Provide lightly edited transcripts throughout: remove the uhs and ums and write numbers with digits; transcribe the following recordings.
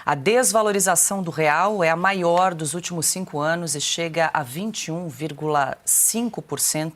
A desvalorização do real é a maior dos últimos 5 anos e chega a 21,5%,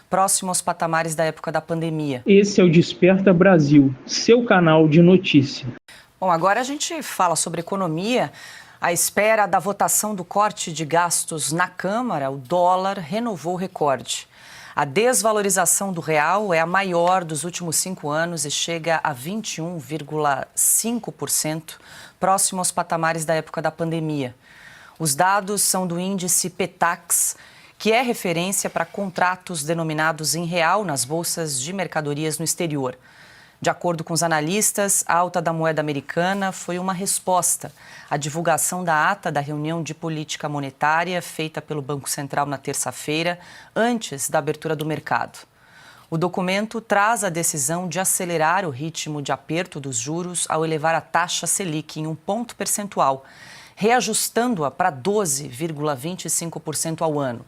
próximo aos patamares da época da pandemia. Esse é o Desperta Brasil, seu canal de notícia. Bom, agora a gente fala sobre economia. À espera da votação do corte de gastos na Câmara, o dólar renovou o recorde. A desvalorização do real é a maior dos últimos 5 anos e chega a 21,5%, próximo aos patamares da época da pandemia. Os dados são do índice PETAX, que é referência para contratos denominados em real nas bolsas de mercadorias no exterior. De acordo com os analistas, a alta da moeda americana foi uma resposta à divulgação da ata da reunião de política monetária feita pelo Banco Central na terça-feira, antes da abertura do mercado. O documento traz a decisão de acelerar o ritmo de aperto dos juros ao elevar a taxa Selic em 1 ponto percentual, reajustando-a para 12,25% ao ano.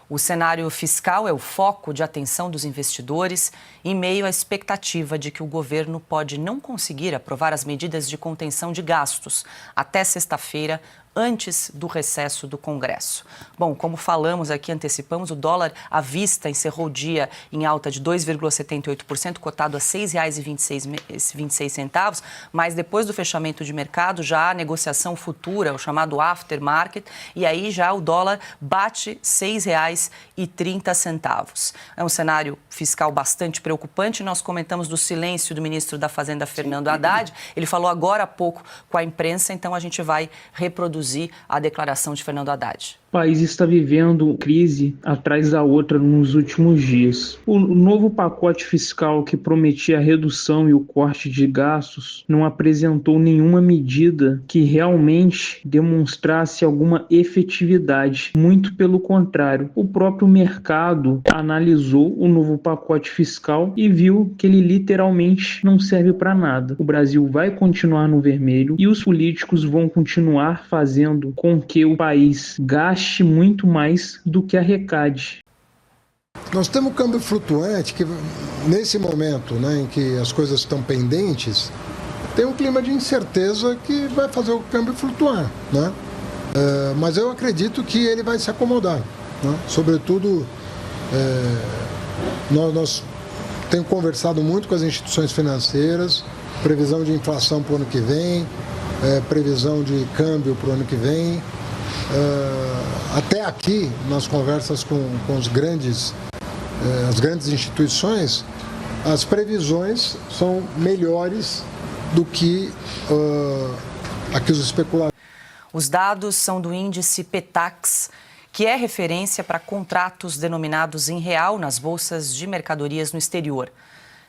O cenário fiscal é o foco de atenção dos investidores em meio à expectativa de que o governo pode não conseguir aprovar as medidas de contenção de gastos até sexta-feira, antes do recesso do Congresso. Bom, como falamos aqui, antecipamos, o dólar à vista encerrou o dia em alta de 2,78%, cotado a R$ 6,26, mas depois do fechamento de mercado já há negociação futura, o chamado aftermarket, e aí já o dólar bate R$ 6,30. É um cenário fiscal bastante preocupante. Nós comentamos do silêncio do ministro da Fazenda, Fernando Haddad. Ele falou agora há pouco com a imprensa, então a gente vai reproduzir a declaração de Fernando Haddad. O país está vivendo crise atrás da outra nos últimos dias. O novo pacote fiscal que prometia a redução e o corte de gastos não apresentou nenhuma medida que realmente demonstrasse alguma efetividade. Muito pelo contrário, o próprio mercado analisou o novo pacote fiscal e viu que ele literalmente não serve para nada. O Brasil vai continuar no vermelho e os políticos vão continuar fazendo com que o país gaste muito mais do que arrecade. Nós temos um câmbio flutuante que, nesse momento, em que as coisas estão pendentes, tem um clima de incerteza que vai fazer o câmbio flutuar, mas eu acredito que ele vai se acomodar, Sobretudo, nós temos conversado muito com as instituições financeiras, previsão de inflação para o ano que vem, previsão de câmbio para o ano que vem. Até aqui, nas conversas com as grandes instituições, as previsões são melhores do que os especuladores. Os dados são do índice PETAX, que é referência para contratos denominados em real nas bolsas de mercadorias no exterior.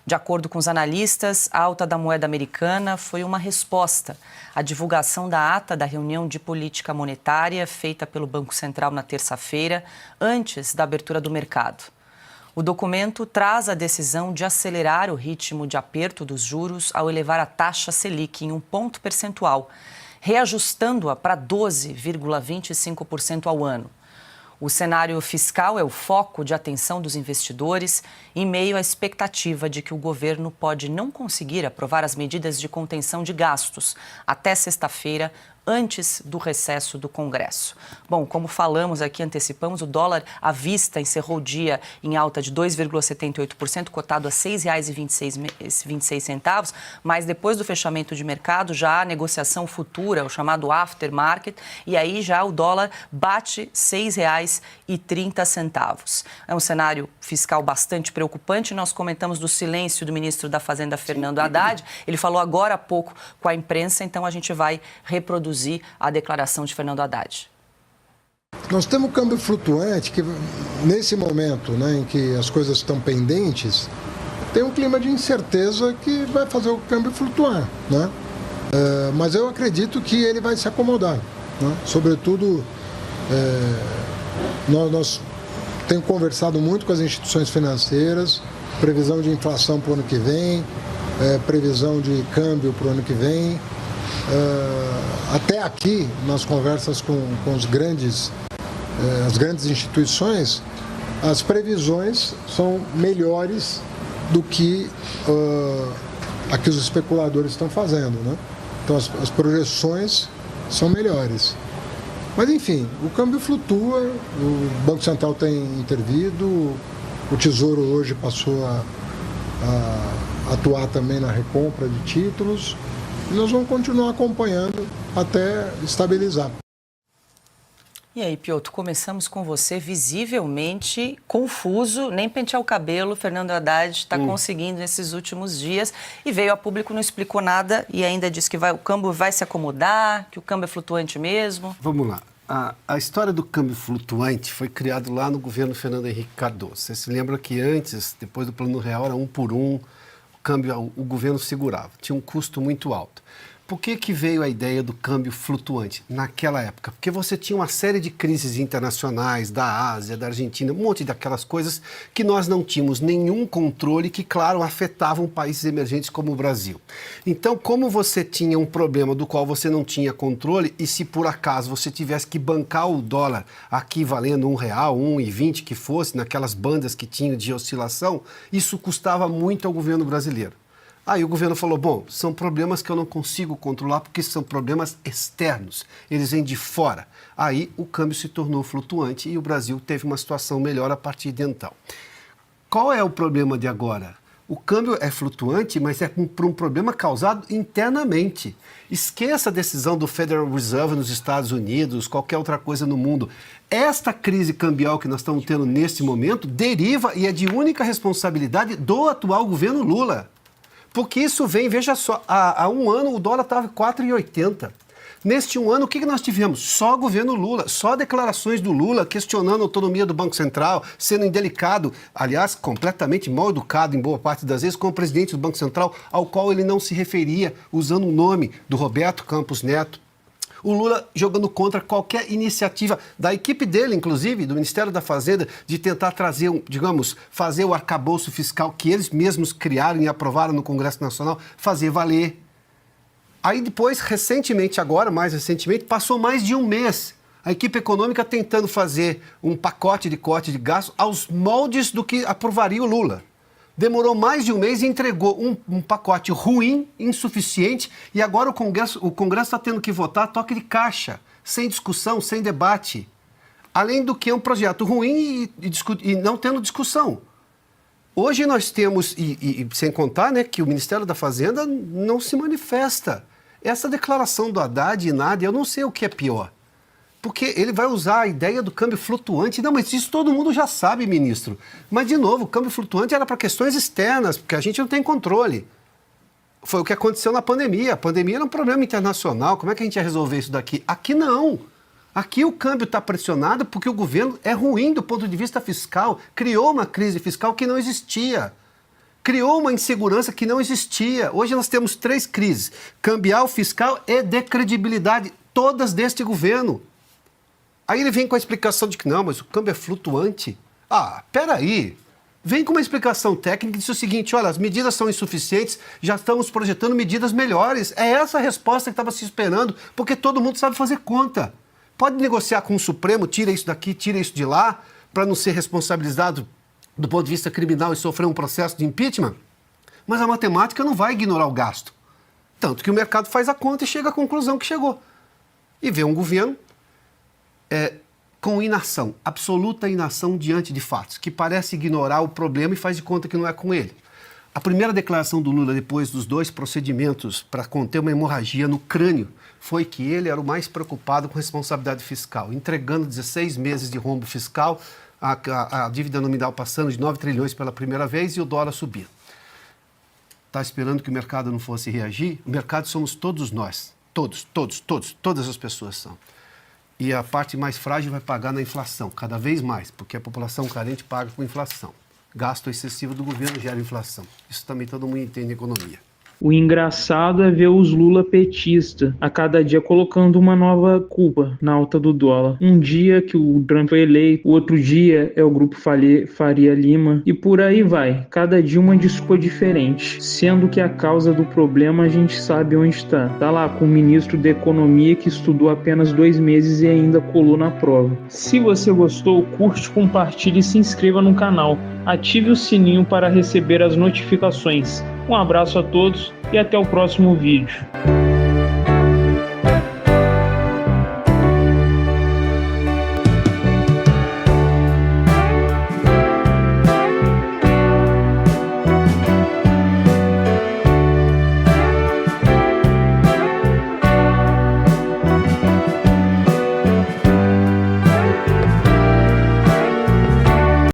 De acordo com os analistas, a alta da moeda americana foi uma resposta à divulgação da ata da reunião de política monetária feita pelo Banco Central na terça-feira, antes da abertura do mercado. O documento traz a decisão de acelerar o ritmo de aperto dos juros ao elevar a taxa Selic em 1 ponto percentual, reajustando-a para 12,25% ao ano. O cenário fiscal é o foco de atenção dos investidores em meio à expectativa de que o governo pode não conseguir aprovar as medidas de contenção de gastos até sexta-feira, antes do recesso do Congresso. Bom, como falamos aqui, antecipamos, o dólar à vista encerrou o dia em alta de 2,78%, cotado a R$ 6,26, mas depois do fechamento de mercado já há negociação futura, o chamado aftermarket, e aí já o dólar bate R$ 6,30. É um cenário fiscal bastante preocupante. Nós comentamos do silêncio do ministro da Fazenda, Fernando Haddad. Ele falou agora há pouco com a imprensa, então a gente vai reproduzir a declaração de Fernando Haddad. Nós temos um câmbio flutuante que, nesse momento, em que as coisas estão pendentes, tem um clima de incerteza que vai fazer o câmbio flutuar, mas eu acredito que ele vai se acomodar, Sobretudo, nós temos conversado muito com as instituições financeiras, previsão de inflação para o ano que vem, previsão de câmbio para o ano que vem. Até aqui, nas conversas com as grandes instituições, as previsões são melhores do que os especuladores estão fazendo, Então as projeções são melhores. Mas enfim, o câmbio flutua, o Banco Central tem intervido, o Tesouro hoje passou a atuar também na recompra de títulos, e nós vamos continuar acompanhando até estabilizar. E aí, Piotr, começamos com você visivelmente confuso, nem pentear o cabelo, Fernando Haddad está conseguindo nesses últimos dias e veio a público, não explicou nada e ainda disse que o câmbio vai se acomodar, que o câmbio é flutuante mesmo. Vamos lá. A história do câmbio flutuante foi criada lá no governo Fernando Henrique Cardoso. Você se lembra que antes, depois do Plano Real, era 1 por 1, o governo segurava, tinha um custo muito alto. Por que veio a ideia do câmbio flutuante naquela época? Porque você tinha uma série de crises internacionais, da Ásia, da Argentina, um monte daquelas coisas que nós não tínhamos nenhum controle, que, claro, afetavam países emergentes como o Brasil. Então, como você tinha um problema do qual você não tinha controle, e se por acaso você tivesse que bancar o dólar aqui valendo R$1, R$1,20 que fosse, naquelas bandas que tinham de oscilação, isso custava muito ao governo brasileiro. Aí o governo falou, bom, são problemas que eu não consigo controlar porque são problemas externos, eles vêm de fora. Aí o câmbio se tornou flutuante e o Brasil teve uma situação melhor a partir de então. Qual é o problema de agora? O câmbio é flutuante, mas é por um problema causado internamente. Esqueça a decisão do Federal Reserve nos Estados Unidos, qualquer outra coisa no mundo. Esta crise cambial que nós estamos tendo neste momento deriva e é de única responsabilidade do atual governo Lula. Porque isso vem, veja só, há um ano o dólar estava 4,80. Neste um ano, o que nós tivemos? Só governo Lula, só declarações do Lula questionando a autonomia do Banco Central, sendo indelicado, aliás, completamente mal educado em boa parte das vezes, com o presidente do Banco Central, ao qual ele não se referia, usando o nome do Roberto Campos Neto. O Lula jogando contra qualquer iniciativa da equipe dele, inclusive, do Ministério da Fazenda, de tentar trazer, fazer o arcabouço fiscal que eles mesmos criaram e aprovaram no Congresso Nacional, fazer valer. Aí depois, mais recentemente, passou mais de um mês, a equipe econômica tentando fazer um pacote de corte de gastos aos moldes do que aprovaria o Lula. Demorou mais de um mês e entregou um pacote ruim, insuficiente, e agora o Congresso está tendo que votar toque de caixa, sem discussão, sem debate. Além do que é um projeto ruim e não tendo discussão. Hoje nós temos, e sem contar, né, que o Ministério da Fazenda não se manifesta. Essa declaração do Haddad e nada, eu não sei o que é pior. Porque ele vai usar a ideia do câmbio flutuante. Não, mas isso todo mundo já sabe, ministro. Mas, de novo, o câmbio flutuante era para questões externas, porque a gente não tem controle. Foi o que aconteceu na pandemia. A pandemia era um problema internacional. Como é que a gente ia resolver isso daqui? Aqui não. Aqui o câmbio está pressionado porque o governo é ruim do ponto de vista fiscal. Criou uma crise fiscal que não existia. Criou uma insegurança que não existia. Hoje nós temos 3 crises: cambial, fiscal e de credibilidade, todas deste governo. Aí ele vem com a explicação de que não, mas o câmbio é flutuante. Ah, peraí. Vem com uma explicação técnica e diz o seguinte, olha, as medidas são insuficientes, já estamos projetando medidas melhores. É essa a resposta que estava se esperando, porque todo mundo sabe fazer conta. Pode negociar com o Supremo, tira isso daqui, tira isso de lá, para não ser responsabilizado do ponto de vista criminal e sofrer um processo de impeachment, mas a matemática não vai ignorar o gasto. Tanto que o mercado faz a conta e chega à conclusão que chegou. E vê um governo com inação, absoluta inação diante de fatos, que parece ignorar o problema e faz de conta que não é com ele. A primeira declaração do Lula, depois dos 2 procedimentos para conter uma hemorragia no crânio, foi que ele era o mais preocupado com responsabilidade fiscal, entregando 16 meses de rombo fiscal, a dívida nominal passando de 9 trilhões pela primeira vez e o dólar subindo. Está esperando que o mercado não fosse reagir? O mercado somos todos nós, todas as pessoas são. E a parte mais frágil vai pagar na inflação, cada vez mais, porque a população carente paga com inflação. Gasto excessivo do governo gera inflação. Isso também todo mundo entende em economia. O engraçado é ver os Lula petistas a cada dia colocando uma nova culpa na alta do dólar. Um dia que o Trump foi eleito, o outro dia é o grupo Faria Lima e por aí vai. Cada dia uma desculpa diferente, sendo que a causa do problema a gente sabe onde está. Tá lá com o ministro da Economia que estudou apenas 2 meses e ainda colou na prova. Se você gostou, curte, compartilhe e se inscreva no canal. Ative o sininho para receber as notificações. Um abraço a todos e até o próximo vídeo.